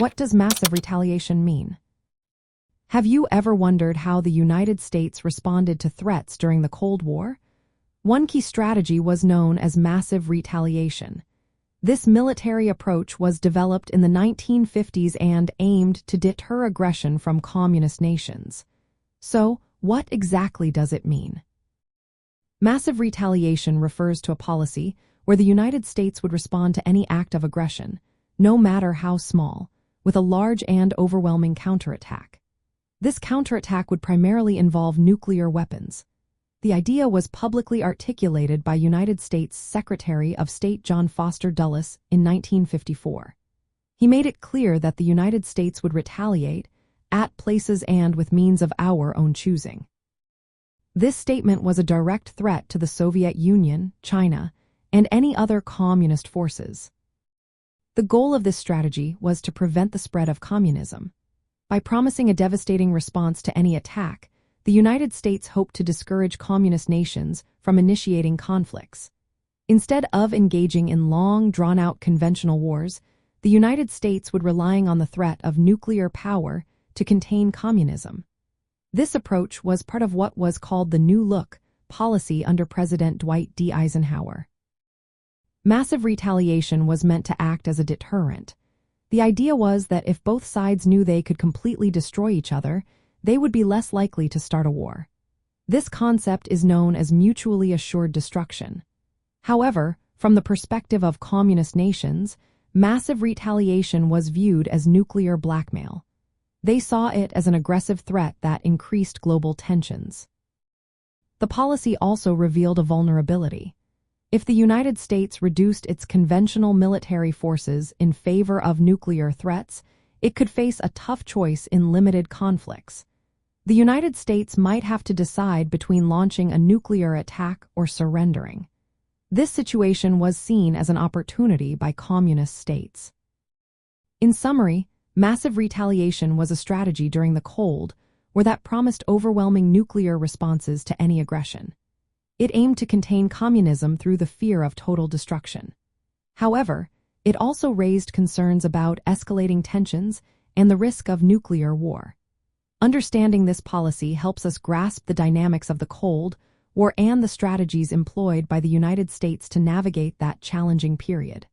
What does massive retaliation mean? Have you ever wondered how the United States responded to threats during the Cold War? One key strategy was known as massive retaliation. This military approach was developed in the 1950s and aimed to deter aggression from communist nations. So, what exactly does it mean? Massive retaliation refers to a policy where the United States would respond to any act of aggression, no matter how small, with a large and overwhelming counterattack. This counterattack would primarily involve nuclear weapons. The idea was publicly articulated by United States Secretary of State John Foster Dulles in 1954. He made it clear that the United States would retaliate at places and with means of our own choosing. This statement was a direct threat to the Soviet Union, China, and any other communist forces. The goal of this strategy was to prevent the spread of communism. By promising a devastating response to any attack, the United States hoped to discourage communist nations from initiating conflicts. Instead of engaging in long, drawn-out conventional wars, the United States would rely on the threat of nuclear power to contain communism. This approach was part of what was called the New Look policy under President Dwight D. Eisenhower. Massive retaliation was meant to act as a deterrent. The idea was that if both sides knew they could completely destroy each other, they would be less likely to start a war. This concept is known as mutually assured destruction. However, from the perspective of communist nations, massive retaliation was viewed as nuclear blackmail. They saw it as an aggressive threat that increased global tensions. The policy also revealed a vulnerability. If the United States reduced its conventional military forces in favor of nuclear threats, it could face a tough choice in limited conflicts. The United States might have to decide between launching a nuclear attack or surrendering. This situation was seen as an opportunity by communist states. In summary, massive retaliation was a strategy during the Cold War that promised overwhelming nuclear responses to any aggression. It aimed to contain communism through the fear of total destruction. However, it also raised concerns about escalating tensions and the risk of nuclear war. Understanding this policy helps us grasp the dynamics of the Cold War and the strategies employed by the United States to navigate that challenging period.